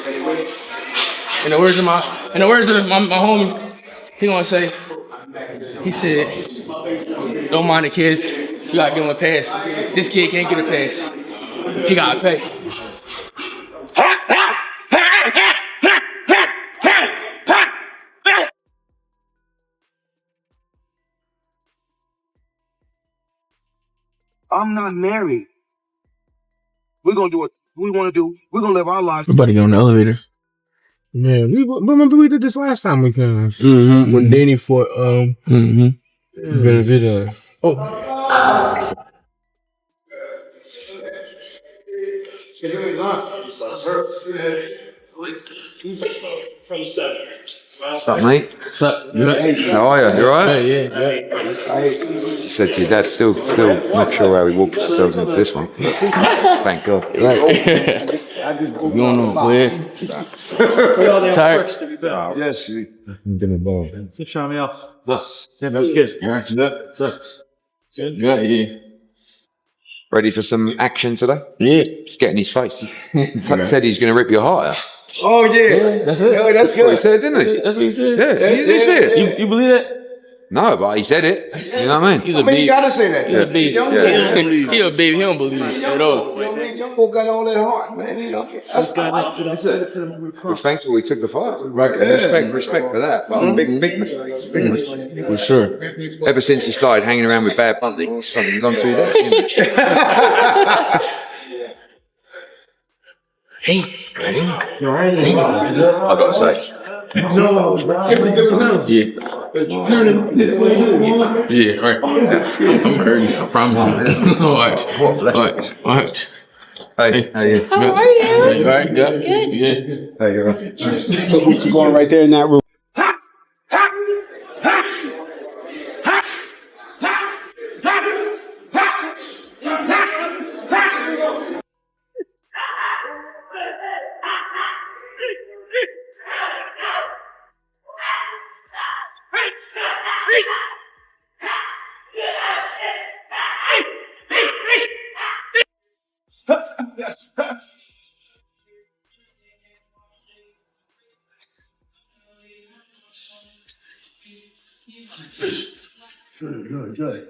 In the words of my homie, he gonna say, he said, don't mind the kids, you gotta give him a pass. This kid can't get a pass. He gotta pay. I'm not married. We're gonna do what we want to do. We're gonna live our lives. We're about to get on the elevator. Yeah, remember we did this last time we came. When Danny fought Benavidez. Oh. What's up, mate? What's up? You right? How are you? You alright? Yeah. You said to your dad, still not sure how we walked ourselves into this one. Thank God. You don't know, boy. Tired? Yes. Just show me off. Yeah, that was good. Yeah. Ready for some action today? Yeah. Just get in his face. Said he's going to rip your heart out. Oh yeah. That's it. Oh, that's That's what he good. said, didn't he? That's what he said. Yeah, you see it? You believe that? No, but he said it. You know what I mean? He's a I mean, you baby. gotta say that. He's a baby. Young Yeah. boy don't believe. He a baby. He don't believe it at all. Young got all that heart, man. You know. This guy, I said it to them. We're thankful we took the fight. Right. Respect for that. But big mistake. Big mistake. For sure. Ever since he started hanging around with Bad Bundy, he's fucking gone through that. Hey. I gotta say. Yeah, right. I'm hurting. I promise you. Watch. Watch. Hey, how are you? How are you? You alright? Yeah. How you? She's going right there in that room. Good.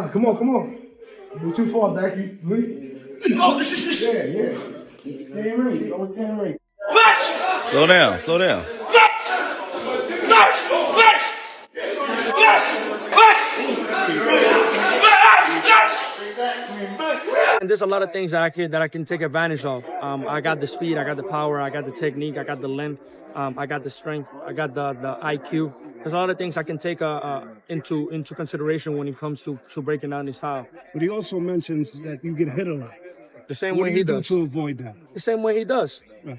Come on. You're too far back. Yeah. Can't ring. Slow down. And there's a lot of things that I can take advantage of. I got the speed, I got the power, I got the technique, I got the length, I got the strength, I got the IQ. There's a lot of things I can take into consideration when it comes to breaking down his style. But he also mentions that you get hit a lot. The same What way do he you do does. to avoid that? The same way he does. Right.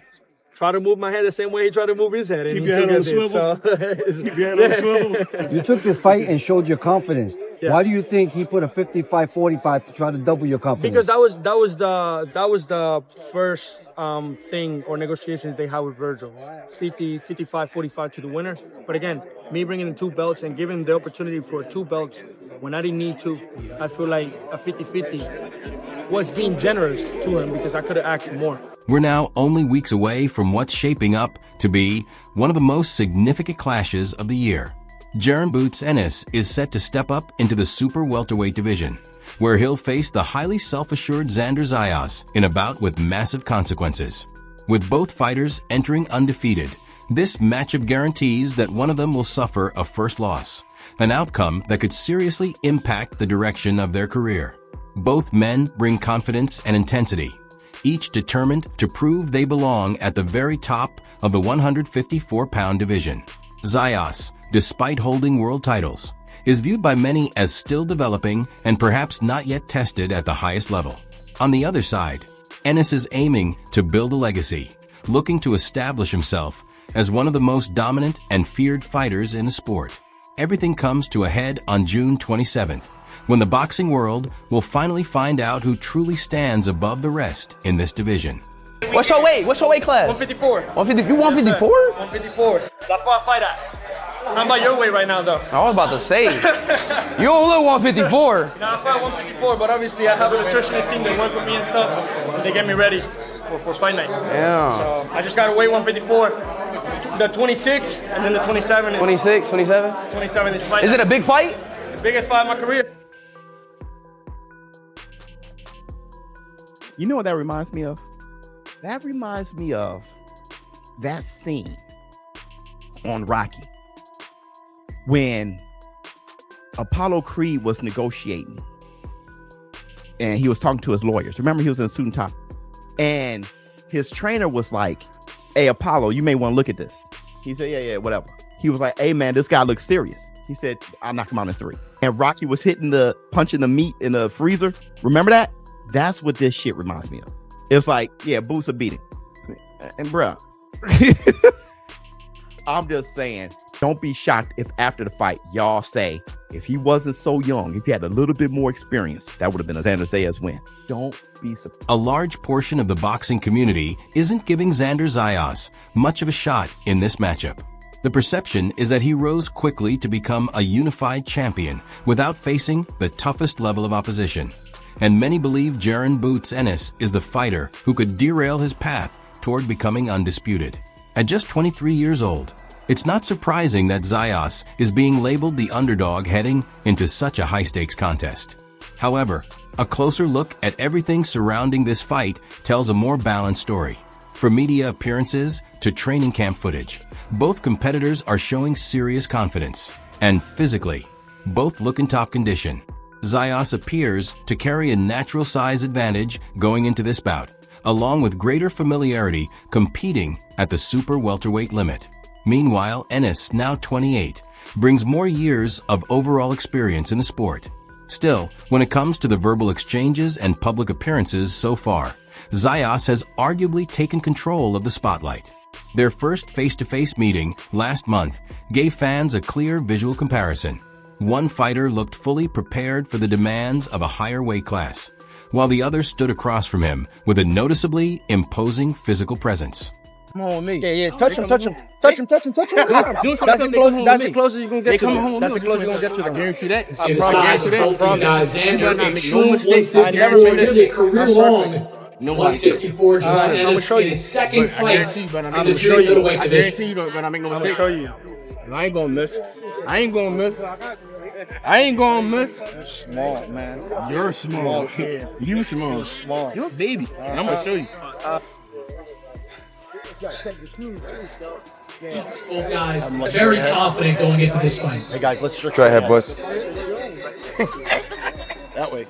Try to move my head the same way he tried to move his head. And Keep he your head still on gets swivel. hit. Keep your head on swivel. You took this fight and showed your confidence. Yeah. Why do you think he put a 55-45 to try to double your confidence? Because that was the first thing or negotiations they had with Virgil. 55-45 to the winner. But again, me bringing in 2 belts and giving him the opportunity for 2 belts when I didn't need to, I feel like a 50-50 was being generous to him because I could have asked for more. We're now only weeks away from what's shaping up to be one of the most significant clashes of the year. Jaron Boots Ennis is set to step up into the super welterweight division, where he'll face the highly self-assured Xander Zayas in a bout with massive consequences. With both fighters entering undefeated, This matchup guarantees that one of them will suffer a first loss, an outcome that could seriously impact the direction of their career. Both men bring confidence and intensity, each determined to prove they belong at the very top of the 154-pound division. Zayas, despite holding world titles, is viewed by many as still developing and perhaps not yet tested at the highest level. On the other side, Ennis is aiming to build a legacy, looking to establish himself as one of the most dominant and feared fighters in the sport. Everything comes to a head on June 27th, when the boxing world will finally find out who truly stands above the rest in this division. What's your weight? What's your weight class? 154. 150. You 154? 154. That's why I fight at. How about your weight right now, though? I was about to say. You don't look 154. No, I fight 154, but obviously I have a nutritionist team that work with me and stuff. They get me ready for fight night. Yeah. So I just got to weigh 154. The 26 and then the 27. 26, 27? 27 is fight Is it a big fight? The biggest fight of my career. You know what that reminds me of? That reminds me of that scene on Rocky when Apollo Creed was negotiating and he was talking to his lawyers. Remember, he was in a suit and tie. And his trainer was like, "Hey, Apollo, you may want to look at this." He said, yeah, whatever. He was like, "Hey, man, this guy looks serious." He said, "I'll knock him out in 3. And Rocky was punching the meat in the freezer. Remember that? That's what this shit reminds me of. It's like, yeah, Boots are beating. And bruh, I'm just saying, don't be shocked if after the fight, y'all say, if he wasn't so young, if he had a little bit more experience, that would have been a Xander Zayas win. Don't be surprised. A large portion of the boxing community isn't giving Xander Zayas much of a shot in this matchup. The perception is that he rose quickly to become a unified champion without facing the toughest level of opposition. And many believe Jaron Boots Ennis is the fighter who could derail his path toward becoming undisputed. At just 23 years old, it's not surprising that Zayas is being labeled the underdog heading into such a high-stakes contest. However, a closer look at everything surrounding this fight tells a more balanced story. From media appearances to training camp footage, both competitors are showing serious confidence. And physically, both look in top condition. Zayas appears to carry a natural size advantage going into this bout, along with greater familiarity competing at the super welterweight limit. Meanwhile, Ennis, now 28, brings more years of overall experience in the sport. Still, when it comes to the verbal exchanges and public appearances so far, Zayas has arguably taken control of the spotlight. Their first face-to-face meeting last month gave fans a clear visual comparison. One fighter looked fully prepared for the demands of a higher weight class, while the other stood across from him with a noticeably imposing physical presence. Come on with me. Yeah. Touch him. That's the closest you're going to get to them. That's the closest you're going to get to them. I guarantee that. See the size of both these guys. Xander, a true mistakes. I never made a career-long Nobody 154 Ennis in his second fight in the junior middleweight division. I guarantee you, but I make no mistake. I ain't gonna miss. I ain't gonna miss. Small, man. You're small. You small. Small. You're a baby. And I'm gonna show you. Both guys very confident going into this fight. Hey, guys, let's Go ahead, boss. That way.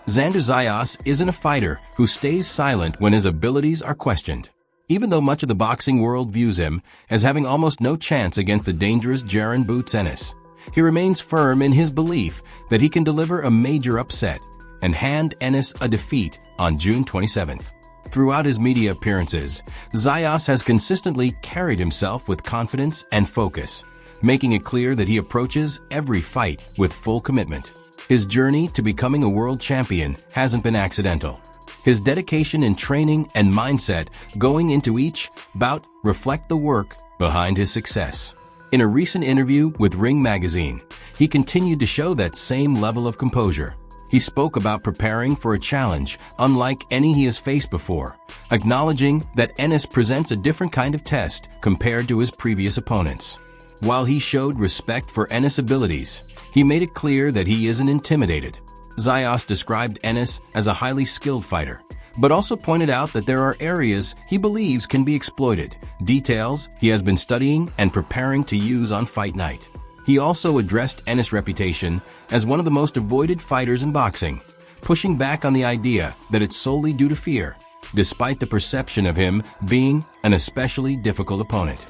Xander Zayas isn't a fighter who stays silent when his abilities are questioned. Even though much of the boxing world views him as having almost no chance against the dangerous Jaron Boots Ennis, he remains firm in his belief that he can deliver a major upset and hand Ennis a defeat on June 27th. Throughout his media appearances, Zayas has consistently carried himself with confidence and focus, making it clear that he approaches every fight with full commitment. His journey to becoming a world champion hasn't been accidental. His dedication in training and mindset going into each bout reflect the work behind his success. In a recent interview with Ring magazine, he continued to show that same level of composure. He spoke about preparing for a challenge unlike any he has faced before, acknowledging that Ennis presents a different kind of test compared to his previous opponents. While he showed respect for Ennis' abilities, he made it clear that he isn't intimidated. Zayas described Ennis as a highly skilled fighter, but also pointed out that there are areas he believes can be exploited, details he has been studying and preparing to use on fight night. He also addressed Ennis' reputation as one of the most avoided fighters in boxing, pushing back on the idea that it's solely due to fear, despite the perception of him being an especially difficult opponent.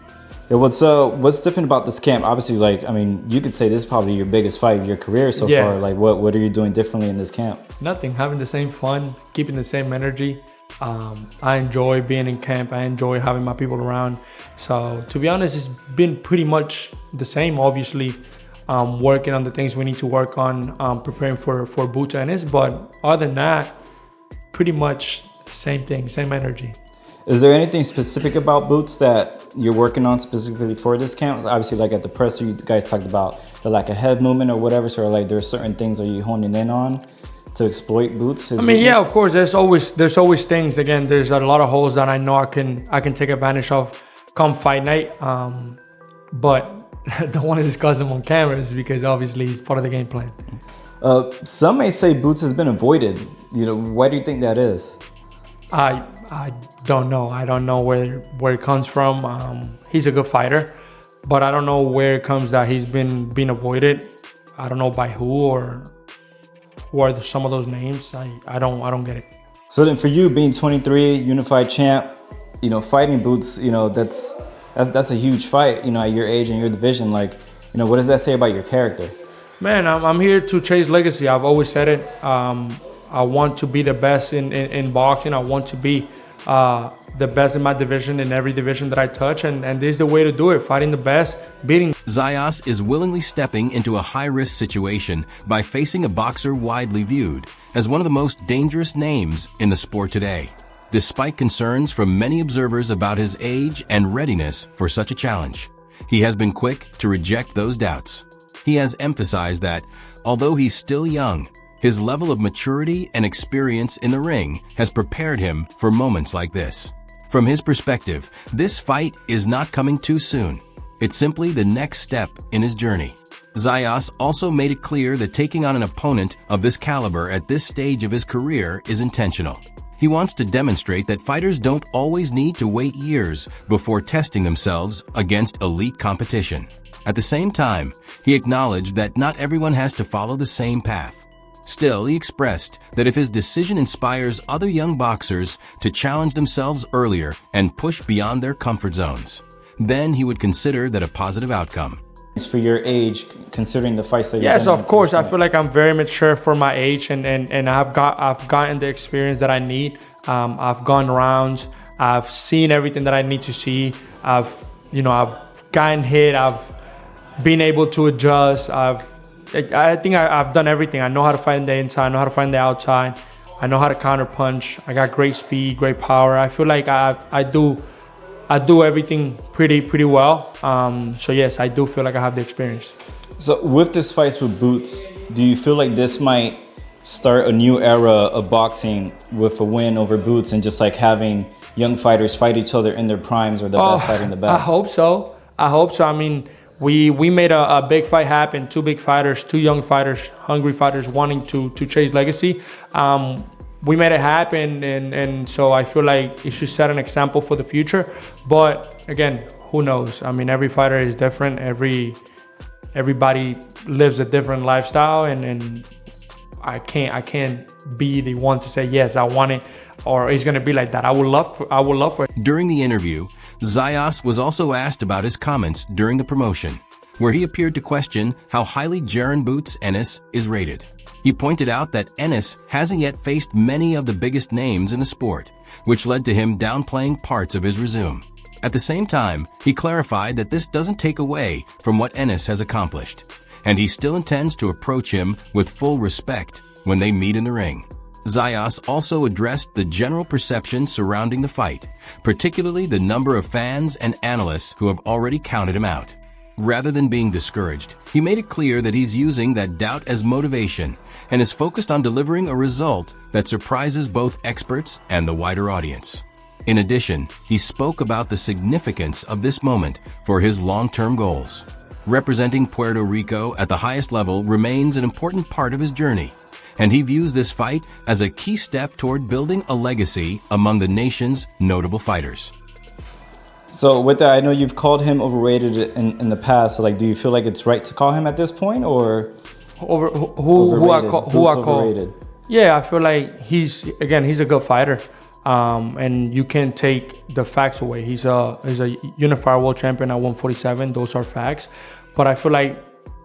Yeah, what's different about this camp? Obviously, like, I mean, you could say this is probably your biggest fight of your career so far. Like, what are you doing differently in this camp? Nothing. Having the same fun, keeping the same energy. I enjoy being in camp. I enjoy having my people around. So, to be honest, it's been pretty much the same. Obviously, working on the things we need to work on, preparing for Boots Ennis. But other than that, pretty much same thing, same energy. Is there anything specific about Boots that you're working on specifically for this camp? Obviously, like at the presser, you guys talked about the lack of head movement or whatever. So, like, there's certain things are you honing in on to exploit Boots? I mean, yeah, of course. There's always things. Again, there's a lot of holes that I know I can take advantage of come fight night. But I don't want to discuss them on cameras because obviously it's part of the game plan. Some may say Boots has been avoided. You know, why do you think that is? I don't know. I don't know where it comes from. He's a good fighter, but I don't know where it comes that he's been avoided. I don't know by who or who are some of those names. I don't get it. So then, for you being 23, unified champ, you know, fighting Boots, you know, that's a huge fight. You know, at your age and your division, like, you know, what does that say about your character? Man, I'm here to chase legacy. I've always said it. I want to be the best in boxing. I want to be the best in my division, in every division that I touch. And this is the way to do it, fighting the best, beating. Zayas is willingly stepping into a high-risk situation by facing a boxer widely viewed as one of the most dangerous names in the sport today, despite concerns from many observers about his age and readiness for such a challenge. He has been quick to reject those doubts. He has emphasized that, although he's still young, his level of maturity and experience in the ring has prepared him for moments like this. From his perspective, this fight is not coming too soon. It's simply the next step in his journey. Zayas also made it clear that taking on an opponent of this caliber at this stage of his career is intentional. He wants to demonstrate that fighters don't always need to wait years before testing themselves against elite competition. At the same time, he acknowledged that not everyone has to follow the same path. Still, he expressed that if his decision inspires other young boxers to challenge themselves earlier and push beyond their comfort zones, then he would consider that a positive outcome. It's for your age, considering the fights that you've Yes, of course. I feel like I'm very mature for my age, and I've gotten the experience that I need. I've gone rounds. I've seen everything that I need to see. I've gotten hit. I've been able to adjust. I think I've done everything. I know how to fight on the inside. I know how to fight on the outside. I know how to counter punch. I got great speed, great power. I feel like I do everything pretty well. So yes, I do feel like I have the experience. So with this fight with Boots, do you feel like this might start a new era of boxing with a win over Boots and just like having young fighters fight each other in their primes or the best fighting the best? I hope so. I mean, we made a big fight happen. Two big fighters, two young fighters, hungry fighters wanting to chase legacy. We made it happen, and so I feel like it should set an example for the future. But again, who knows? I mean, every fighter is different. Everybody lives a different lifestyle, and I can't be the one to say yes, I want it, or it's gonna be like that. I would love for it. During the interview, Zayas was also asked about his comments during the promotion, where he appeared to question how highly Jaron Boots Ennis is rated. He pointed out that Ennis hasn't yet faced many of the biggest names in the sport, which led to him downplaying parts of his resume. At the same time, he clarified that this doesn't take away from what Ennis has accomplished, and he still intends to approach him with full respect when they meet in the ring. Zayas also addressed the general perception surrounding the fight, particularly the number of fans and analysts who have already counted him out. Rather than being discouraged, he made it clear that he's using that doubt as motivation and is focused on delivering a result that surprises both experts and the wider audience. In addition, he spoke about the significance of this moment for his long-term goals. Representing Puerto Rico at the highest level remains an important part of his journey, and he views this fight as a key step toward building a legacy among the nation's notable fighters. So with that, I know you've called him overrated in the past. So like, do you feel like it's right to call him at this point, or who I call? Yeah, I feel like he's a good fighter, and you can't take the facts away. He's a unified world champion at 147. Those are facts, but I feel like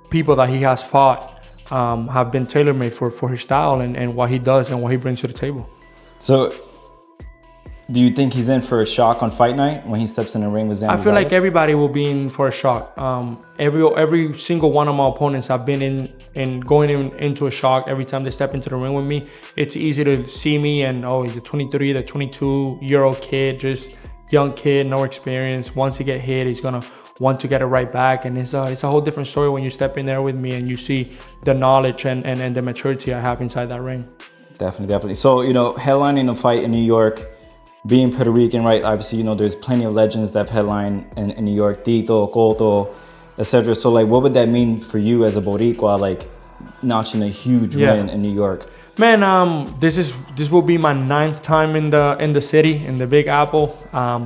people that he has fought have been tailor-made for his style and what he does and what he brings to the table. So, do you think he's in for a shock on fight night when he steps in the ring with Xander Zayas? I feel like everybody will be in for a shock. Every single one of my opponents have been into a shock every time they step into the ring with me. It's easy to see me and, oh, he's a 23, the 22-year-old kid, just young kid, no experience. Once he get hit, he's gonna want to get it right back. And it's a whole different story when you step in there with me and you see the knowledge and the maturity I have inside that ring. Definitely. So, headlining a fight in New York, being Puerto Rican, right? Obviously, there's plenty of legends that headline in New York, Tito, Cotto, etc. So, like, what would that mean for you as a Boricua, like, notching a huge win in New York? Man, this will be my 9th time in the city, in the Big Apple.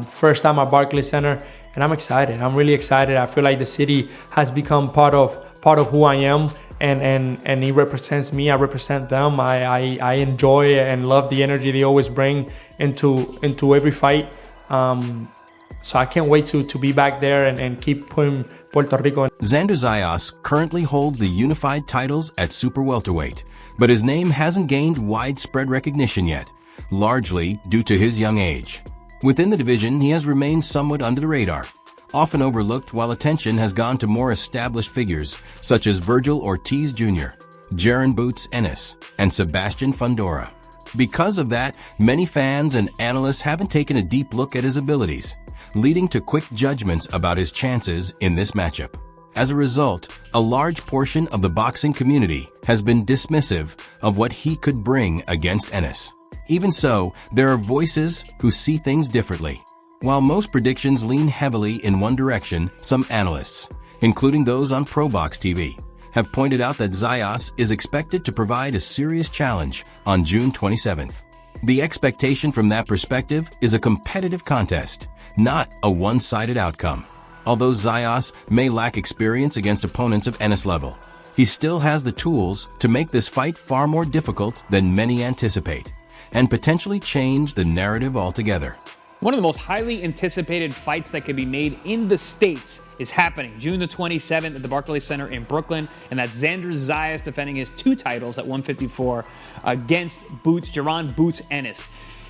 First time at Barclays Center, and I'm excited. I'm really excited. I feel like the city has become part of who I am, and he represents me. I represent them. I enjoy and love the energy they always bring into every fight. So I can't wait to be back there and keep putting Puerto Rico in. Xander Zayas currently holds the unified titles at super welterweight, but his name hasn't gained widespread recognition yet, largely due to his young age. Within the division, he has remained somewhat under the radar, often overlooked, while attention has gone to more established figures such as Virgil Ortiz Jr., Jaron Boots Ennis, and Sebastian Fundora. Because of that, many fans and analysts haven't taken a deep look at his abilities, leading to quick judgments about his chances in this matchup. As a result, a large portion of the boxing community has been dismissive of what he could bring against Ennis. Even so, there are voices who see things differently. While most predictions lean heavily in one direction, some analysts, including those on ProBox TV, have pointed out that Zayas is expected to provide a serious challenge on June 27th. The expectation from that perspective is a competitive contest, not a one-sided outcome. Although Zayas may lack experience against opponents of Ennis level, he still has the tools to make this fight far more difficult than many anticipate, and potentially change the narrative altogether. One of the most highly anticipated fights that could be made in the States is happening June the 27th at the Barclays Center in Brooklyn, and that's Xander Zayas defending his 2 titles at 154 against Jaron Boots Ennis.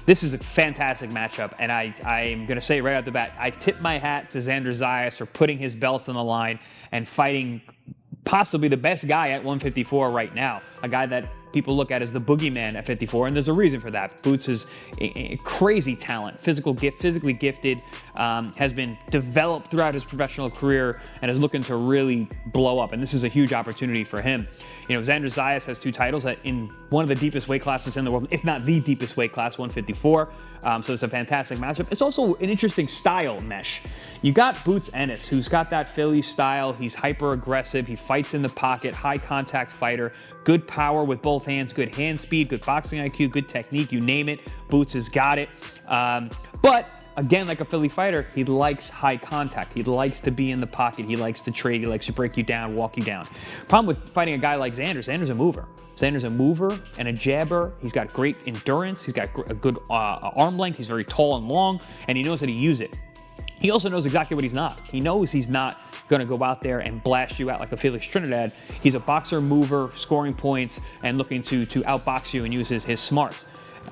This is a fantastic matchup, and I'm going to say right off the bat, I tip my hat to Xander Zayas for putting his belts on the line and fighting possibly the best guy at 154 right now, a guy that people look at as the boogeyman at 54, and there's a reason for that. Boots is a crazy talent, physically gifted, has been developed throughout his professional career, and is looking to really blow up, and this is a huge opportunity for him. Xander Zayas has 2 titles in one of the deepest weight classes in the world, if not the deepest weight class, 154. So it's a fantastic matchup. It's also an interesting style mesh. You got Boots Ennis, who's got that Philly style. He's hyper aggressive. He fights in the pocket, high contact fighter, good power with both hands, good hand speed, good boxing IQ, good technique, you name it. Boots has got it. But again, like a Philly fighter, he likes high contact. He likes to be in the pocket. He likes to trade. He likes to break you down, walk you down. Problem with fighting a guy like Xander's a mover. Xander's a mover and a jabber. He's got great endurance. He's got a good arm length. He's very tall and long, and he knows how to use it. He also knows exactly what he's not. He knows he's not going to go out there and blast you out like a Felix Trinidad. He's a boxer, mover, scoring points, and looking to outbox you and use his smarts.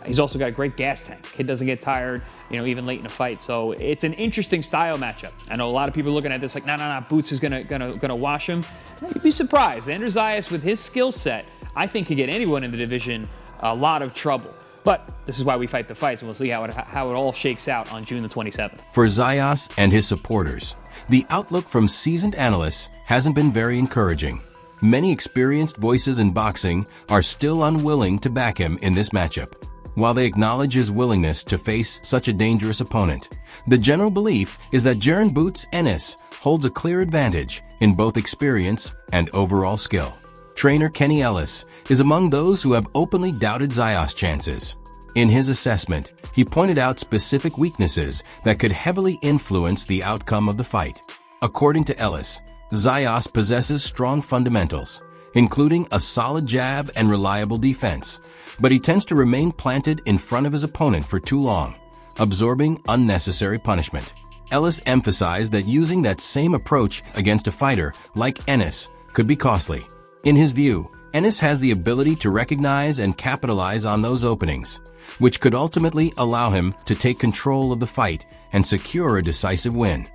He's also got a great gas tank. Kid doesn't get tired, even late in a fight. So it's an interesting style matchup. I know a lot of people are looking at this like, no, Boots is gonna wash him. You'd be surprised. Xander Zayas, with his skill set, I think could get anyone in the division a lot of trouble. But this is why we fight the fights, and we'll see how it all shakes out on June the 27th. For Zayas and his supporters, the outlook from seasoned analysts hasn't been very encouraging. Many experienced voices in boxing are still unwilling to back him in this matchup. While they acknowledge his willingness to face such a dangerous opponent, the general belief is that Jaron Boots Ennis holds a clear advantage in both experience and overall skill. trainer Kenny Ellis is among those who have openly doubted Zayas' chances. In his assessment, he pointed out specific weaknesses that could heavily influence the outcome of the fight. According to Ellis, Zayas possesses strong fundamentals, including a solid jab and reliable defense, but he tends to remain planted in front of his opponent for too long, absorbing unnecessary punishment. Ellis emphasized that using that same approach against a fighter like Ennis could be costly. In his view, Ennis has the ability to recognize and capitalize on those openings, which could ultimately allow him to take control of the fight and secure a decisive win.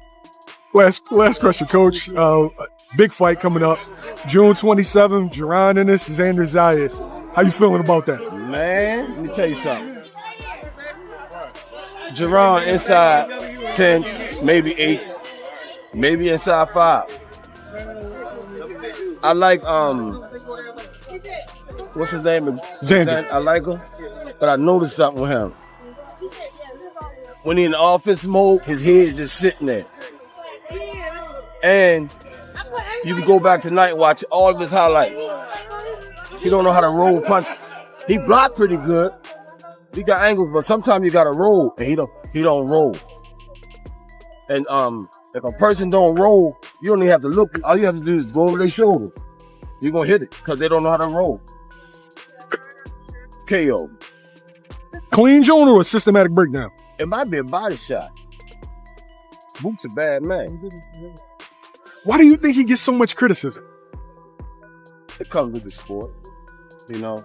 Last question, Coach. Big fight coming up. June 27th, Jaron Ennis, Xander Zayas. How you feeling about that? Man, let me tell you something. Jaron inside 10, maybe 8, maybe inside 5. I like, what's his name? Xander. I like him, but I noticed something with him. When he's in offense mode, his head just sitting there. And you can go back tonight and watch all of his highlights. He don't know how to roll punches. He blocked pretty good. He got angles, but sometimes you gotta roll, and he don't roll. And if a person don't roll, you don't even have to look. All you have to do is go over their shoulder. You're gonna hit it because they don't know how to roll. KO. Clean joint or a systematic breakdown? It might be a body shot. Boots a bad man. Why do you think he gets so much criticism? It comes with the sport, you know.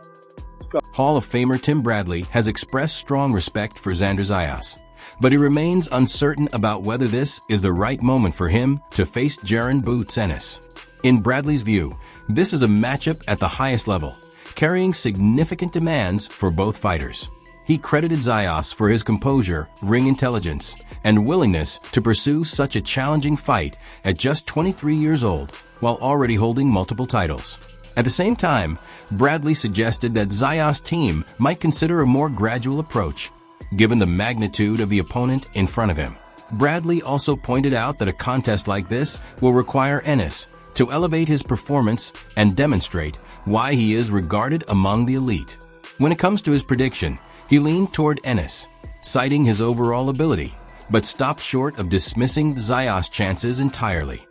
Hall of Famer Tim Bradley has expressed strong respect for Xander Zayas, but he remains uncertain about whether this is the right moment for him to face Jaron Boots Ennis. In Bradley's view, this is a matchup at the highest level, carrying significant demands for both fighters. He credited Zayas for his composure, ring intelligence, and willingness to pursue such a challenging fight at just 23 years old, while already holding multiple titles. At the same time, Bradley suggested that Zayas' team might consider a more gradual approach, given the magnitude of the opponent in front of him. Bradley also pointed out that a contest like this will require Ennis to elevate his performance and demonstrate why he is regarded among the elite. When it comes to his prediction, he leaned toward Ennis, citing his overall ability, but stopped short of dismissing Zayas' chances entirely.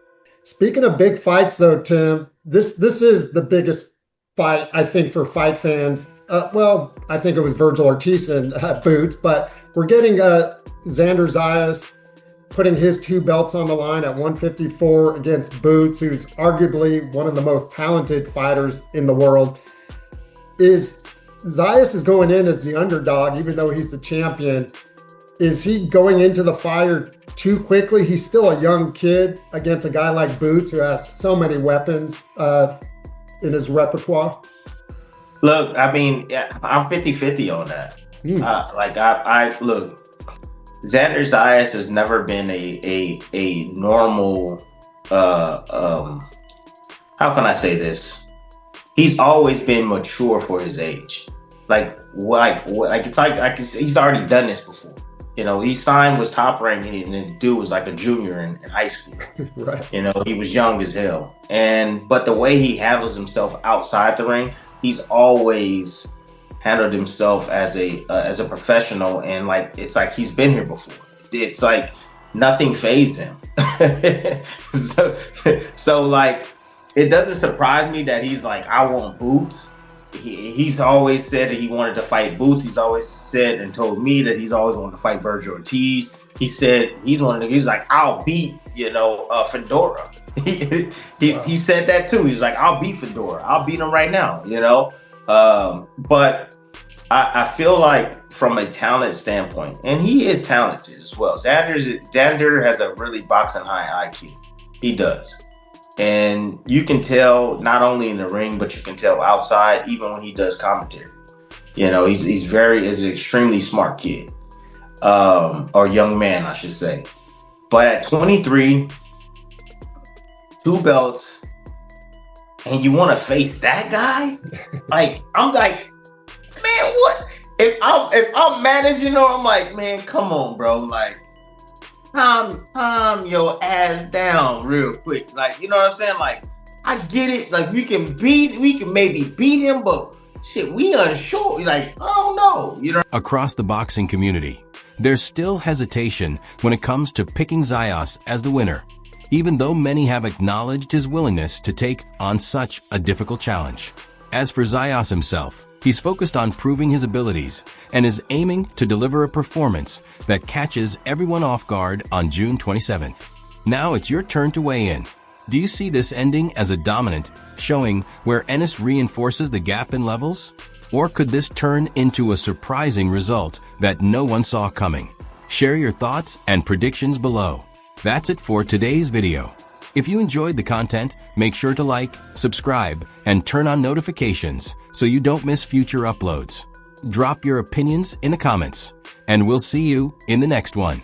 Speaking of big fights, though, Tim, this is the biggest fight, I think, for fight fans. Well, I think it was Virgil Ortiz and Boots, but we're getting Xander Zayas putting his 2 belts on the line at 154 against Boots, who's arguably one of the most talented fighters in the world. Zayas is going in as the underdog, even though he's the champion. Is he going into the fire too quickly? He's still a young kid against a guy like Boots, who has so many weapons in his repertoire. Look, I mean, I'm 50-50 on that. I look, Xander Zayas has never been a normal, how can I say this? He's always been mature for his age. He's already done this before. You know, he signed, was top ranked, and the dude was like a junior in high school. Right. You know, he was young as hell. But the way he handles himself outside the ring, he's always handled himself as a professional, and it's like he's been here before. It's like nothing fazed him. so it doesn't surprise me that he's like, I want Boots. He's always said that he wanted to fight Boots. He's always said and told me that he's always wanted to fight Virgil Ortiz. He said he's like, I'll beat, Fedora. He said that too. He's like, I'll beat Fedora. I'll beat him right now, But I feel like from a talent standpoint, and he is talented as well. Xander has a really boxing high IQ. He does. And you can tell not only in the ring, but you can tell outside, even when he does commentary. He's an extremely smart kid, or young man, I should say. But at 23, 2 belts, and you want to face that guy? I'm like, man, what? If I'm managing, or I'm like, man, come on, bro, calm your ass down real quick. You know what I'm saying? I get it. Like we can maybe beat him, but shit, we unsure. Like, I don't know. You know. Across the boxing community, there's still hesitation when it comes to picking Zayas as the winner, even though many have acknowledged his willingness to take on such a difficult challenge. As for Zayas himself, he's focused on proving his abilities and is aiming to deliver a performance that catches everyone off guard on June 27th. Now it's your turn to weigh in. Do you see this ending as a dominant, showing where Ennis reinforces the gap in levels? Or could this turn into a surprising result that no one saw coming? Share your thoughts and predictions below. That's it for today's video. If you enjoyed the content, make sure to like, subscribe, and turn on notifications so you don't miss future uploads. Drop your opinions in the comments, and we'll see you in the next one.